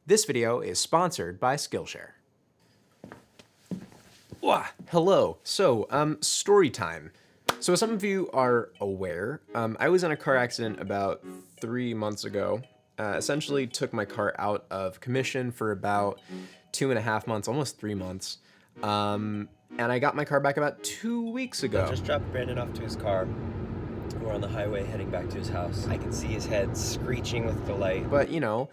This video is sponsored by Skillshare. Hello. So, story time. So as some of you are aware, I was in a car accident about 3 months ago. Essentially took my car out of commission for about 2.5 months, almost 3 months. And I got my car back about 2 weeks ago. I just dropped Brandon off to his car. We're on the highway heading back to his house. I can see his head screeching with delight. But, you know,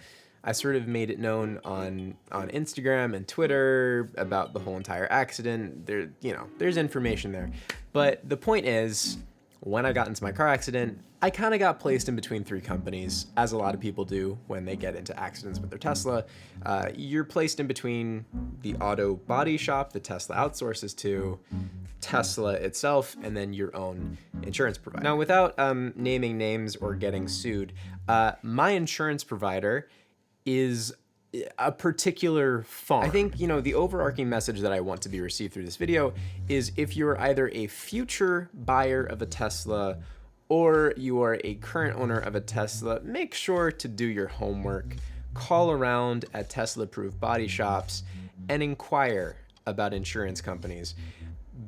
I sort of made it known on Instagram and Twitter about the whole entire accident. There's information there. But the point is, when I got into my car accident, I kind of got placed in between 3 companies, as a lot of people do when they get into accidents with their Tesla. You're placed in between the auto body shop that Tesla outsources to, Tesla itself, and then your own insurance provider. Now, without naming names or getting sued, my insurance provider is a particular farm. I think, the overarching message that I want to be received through this video is if you're either a future buyer of a Tesla or you are a current owner of a Tesla, make sure to do your homework, call around at Tesla-approved body shops, and inquire about insurance companies.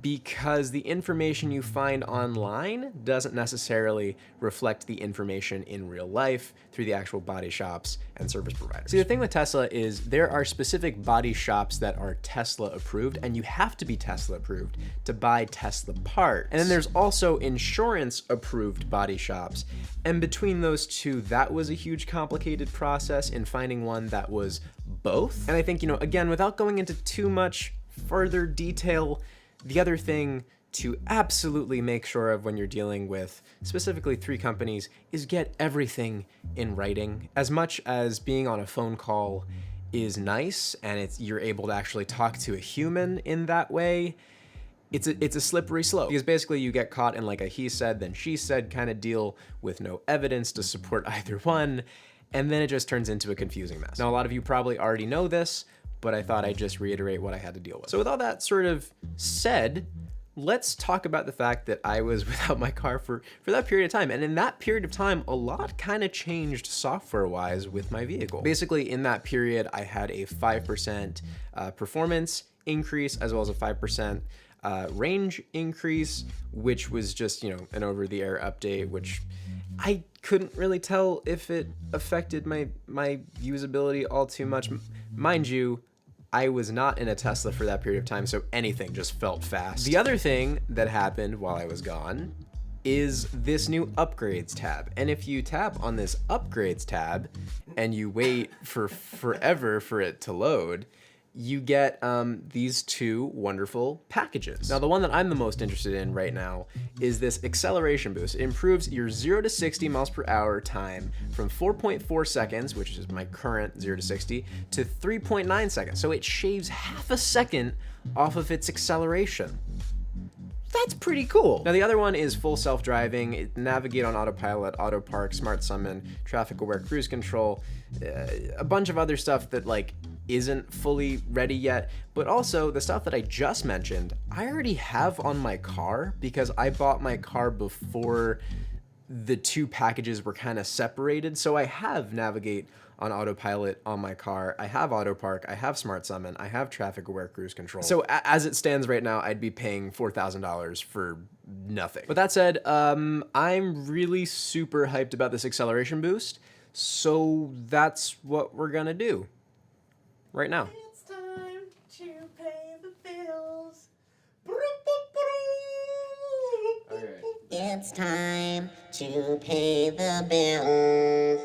Because the information you find online doesn't necessarily reflect the information in real life through the actual body shops and service providers. See, the thing with Tesla is there are specific body shops that are Tesla approved, and you have to be Tesla approved to buy Tesla parts. And then there's also insurance approved body shops. And between those two, that was a huge complicated process in finding one that was both. And I think, again, without going into too much further detail, the other thing to absolutely make sure of when you're dealing with specifically 3 companies is get everything in writing. As much as being on a phone call is nice and you're able to actually talk to a human in that way, it's a slippery slope, because basically you get caught in like a he said then she said kind of deal with no evidence to support either one, and then it just turns into a confusing mess. Now, a lot of you probably already know this, but I thought I'd just reiterate what I had to deal with. So with all that sort of said, let's talk about the fact that I was without my car for that period of time. And in that period of time, a lot kind of changed software-wise with my vehicle. Basically, in that period, I had a 5% performance increase, as well as a 5% range increase, which was just, an over-the-air update, which I couldn't really tell if it affected my usability all too much. Mind you, I was not in a Tesla for that period of time, so anything just felt fast. The other thing that happened while I was gone is this new upgrades tab. And if you tap on this upgrades tab and you wait for forever for it to load, you get these 2 wonderful packages. Now, the one that I'm the most interested in right now is this acceleration boost. It improves your 0 to 60 miles per hour time from 4.4 seconds, which is my current 0 to 60, to 3.9 seconds. So it shaves half a second off of its acceleration. That's pretty cool. Now, the other one is full self-driving, navigate on autopilot, auto park, smart summon, traffic aware cruise control, a bunch of other stuff that isn't fully ready yet, but also the stuff that I just mentioned, I already have on my car because I bought my car before the 2 packages were kind of separated. So I have navigate on autopilot on my car, I have auto park, I have smart summon, I have traffic aware cruise control. So as it stands right now, I'd be paying $4,000 for nothing. But that said, I'm really super hyped about this acceleration boost. So that's what we're gonna do right now. It's time to pay the bills. Okay. It's time to pay the bills.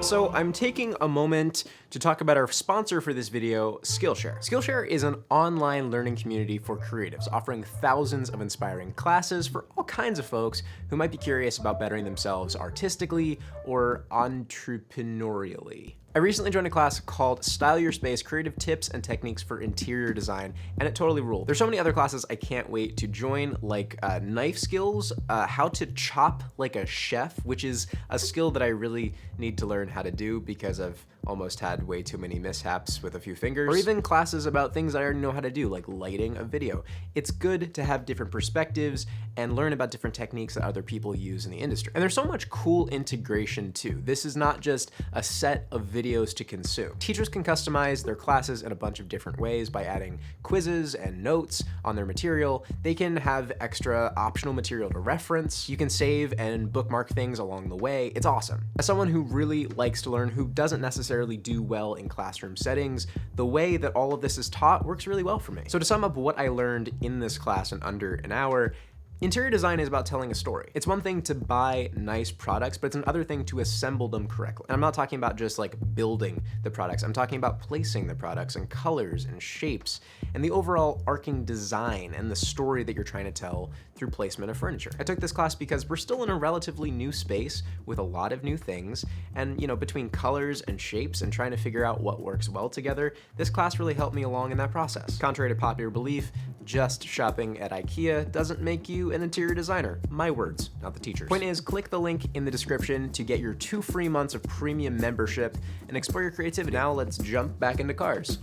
So I'm taking a moment to talk about our sponsor for this video, Skillshare. Skillshare is an online learning community for creatives, offering thousands of inspiring classes for all kinds of folks who might be curious about bettering themselves artistically or entrepreneurially. I recently joined a class called Style Your Space, Creative Tips and Techniques for Interior Design, and it totally ruled. There's so many other classes I can't wait to join, like knife skills, how to chop like a chef, which is a skill that I really need to learn how to do because I've almost had way too many mishaps with a few fingers, or even classes about things I already know how to do, like lighting a video. It's good to have different perspectives and learn about different techniques that other people use in the industry. And there's so much cool integration too. This is not just a set of videos to consume. Teachers can customize their classes in a bunch of different ways by adding quizzes and notes on their material. They can have extra optional material to reference. You can save and bookmark things along the way. It's awesome. As someone who really likes to learn, who doesn't necessarily do well in classroom settings, the way that all of this is taught works really well for me. So to sum up what I learned in this class in under an hour, interior design is about telling a story. It's one thing to buy nice products, but it's another thing to assemble them correctly. And I'm not talking about just like building the products. I'm talking about placing the products and colors and shapes and the overall arcing design and the story that you're trying to tell through placement of furniture. I took this class because we're still in a relatively new space with a lot of new things, and between colors and shapes and trying to figure out what works well together, this class really helped me along in that process. Contrary to popular belief, just shopping at IKEA doesn't make you an interior designer. My words, not the teacher's. Point is, click the link in the description to get your 2 free months of premium membership and explore your creativity. Now let's jump back into cars.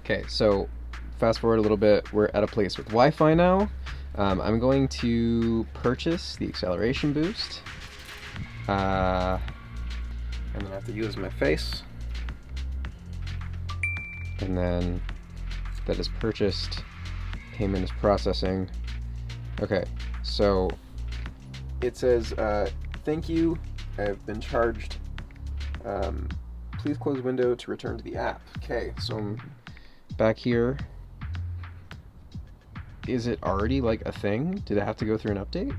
Okay, so fast forward a little bit, we're at a place with Wi-Fi now. I'm going to purchase the acceleration boost. I'm gonna have to use my face. And then that is purchased. Payment is processing. Okay, so it says, thank you, I've been charged. Please close window to return to the app. Okay, so I'm back here. Is it already like a thing? Did it have to go through an update?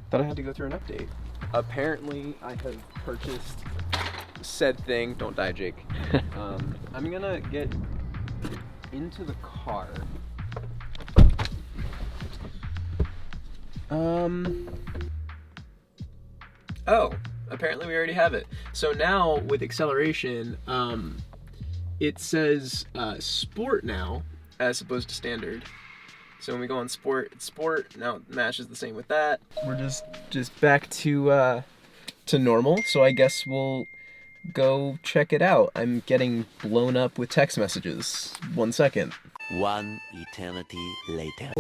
Thought I had to go through an update. Apparently I have purchased said thing. Don't die, Jake. I'm gonna get into the car. Oh, apparently we already have it. So now with acceleration, it says sport now as opposed to standard. So when we go on sport, it's sport. Now it matches the same with that. We're just back to normal. So I guess we'll go check it out. I'm getting blown up with text messages. 1 second. One eternity later.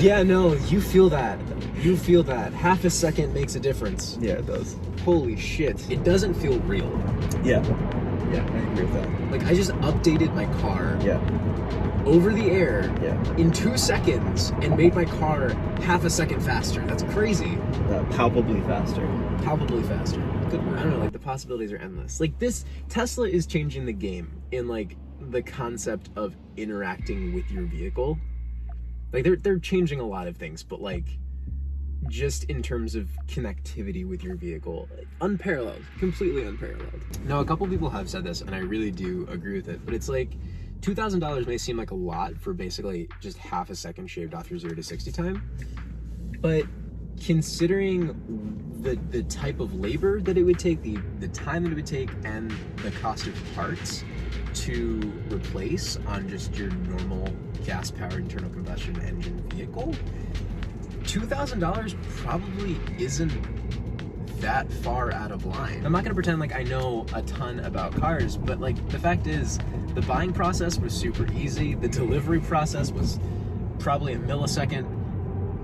Yeah, no, you feel that. You feel that. Half a second makes a difference. Yeah, it does. Holy shit. It doesn't feel real. Yeah. Yeah, I agree with that. Like, I just updated my car Yeah. over the air Yeah. in 2 seconds and made my car half a second faster. That's crazy. Palpably faster. Palpably faster. Good word. I don't know, like, the possibilities are endless. Like, Tesla is changing the game in, like, the concept of interacting with your vehicle. Like, they're changing a lot of things, but, like, just in terms of connectivity with your vehicle, unparalleled, completely unparalleled. Now, a couple people have said this, and I really do agree with it, but it's like, $2,000 may seem like a lot for basically just half a second shaved off your 0 to 60 time, but considering the type of labor that it would take, the time that it would take, and the cost of parts to replace on just your normal gas-powered internal combustion engine vehicle, $2,000 probably isn't that far out of line. I'm not gonna pretend like I know a ton about cars, but like the fact is, the buying process was super easy, the delivery process was probably a millisecond,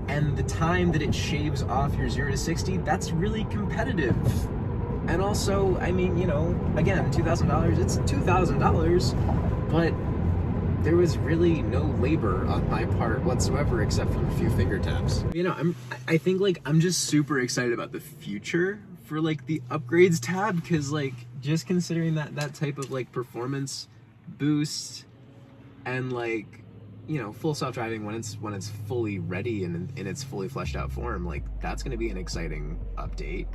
and the time that it shaves off your 0 to 60, that's really competitive. And also, I mean, again, $2,000, it's $2,000, but there was really no labor on my part whatsoever except for a few finger taps. I think like I'm just super excited about the future for like the upgrades tab, because like just considering that type of like performance boost and like full self-driving when it's fully ready and in its fully fleshed out form, like that's going to be an exciting update.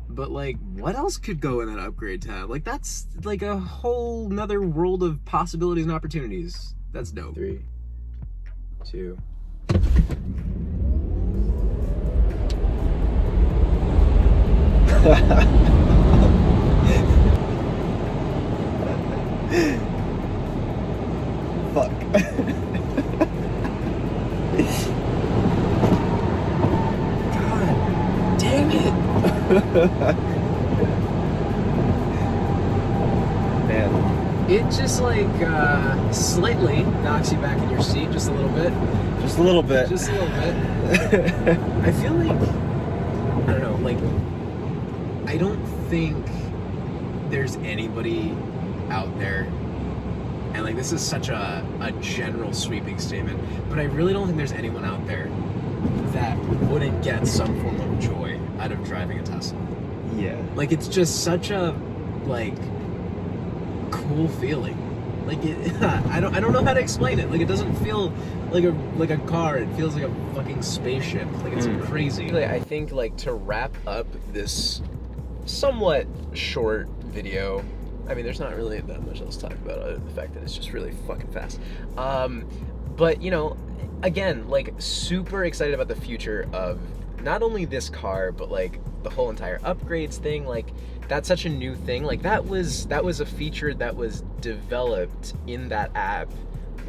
But like, what else could go in that upgrade tab? Like, that's like a whole nother world of possibilities and opportunities. That's dope. 3, 2. Fuck. God damn it! Man, It just like slightly knocks you back in your seat just a little bit. just a little bit. Just a little bit. I feel like, I don't know, like, I don't think there's anybody out there, and like this is such a general sweeping statement, but I really don't think there's anyone out there that wouldn't get some form of joy out of driving a Tesla. Yeah. Like, it's just such a, like, cool feeling. Like, it, I don't know how to explain it. Like, it doesn't feel like a car. It feels like a fucking spaceship. Like, it's crazy. I think, like, to wrap up this somewhat short video, I mean, there's not really that much else to talk about other than the fact that it's just really fucking fast. But, you know, again, like, super excited about the future of not only this car, but, like, the whole entire upgrades thing. Like, that's such a new thing. Like, that was a feature that was developed in that app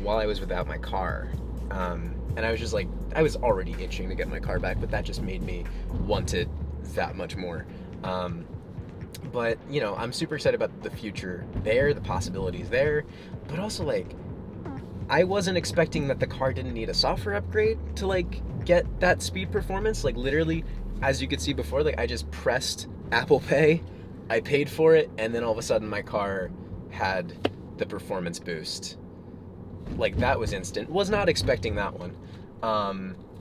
while I was without my car. And I was just like, I was already itching to get my car back, but that just made me want it that much more. But, you know, I'm super excited about the future there, the possibilities there, but also, like, I wasn't expecting that the car didn't need a software upgrade to, like, get that speed performance. Like, literally, as you could see before, like, I just pressed Apple Pay, I paid for it, and then all of a sudden my car had the performance boost. Like, that was instant. Was not expecting that one.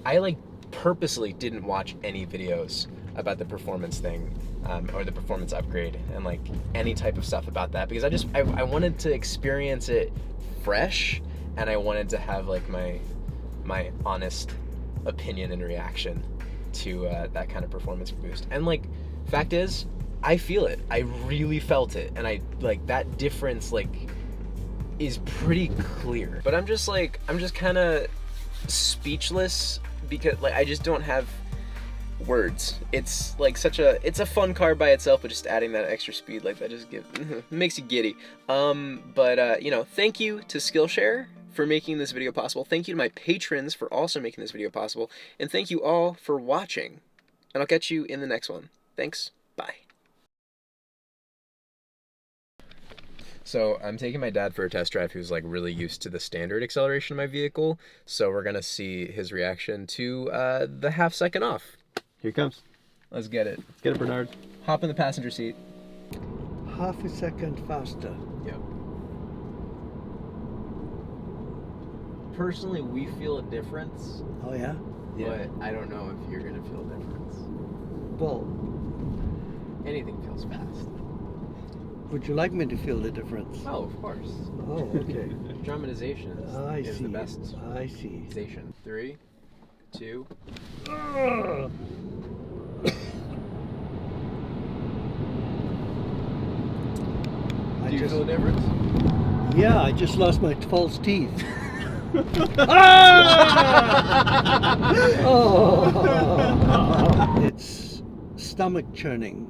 I, like, purposely didn't watch any videos about the performance thing, or the performance upgrade, and, like, any type of stuff about that, because I wanted to experience it fresh, and I wanted to have, like, my honest opinion and reaction to that kind of performance boost. And, like, fact is, I feel it. I really felt it, and I, like, that difference, like, is pretty clear. But I'm just kind of speechless, because, like, I just don't have words. It's like it's a fun car by itself, but just adding that extra speed, like, that just makes you giddy. But you know, thank you to Skillshare for making this video possible. Thank you to my patrons for also making this video possible, and thank you all for watching, and I'll catch you in the next one. Thanks. Bye. So I'm taking my dad for a test drive who's, like, really used to the standard acceleration of my vehicle, so we're gonna see his reaction to the half second off. Here it comes. Let's get it. Get it, Bernard. Hop in the passenger seat. Half a second faster. Yep. Personally, we feel a difference, Oh, yeah? but I don't know if you're gonna feel a difference. Well, Anything feels fast. would you like me to feel the difference? Oh, of course. Oh, okay. Dramatization is the best I see. station. 3, 2. Do you feel a difference? Yeah, I just lost my false teeth. Oh. It's stomach churning,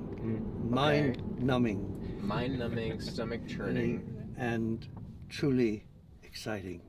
mind numbing, Mind-numbing, stomach churning. and truly exciting.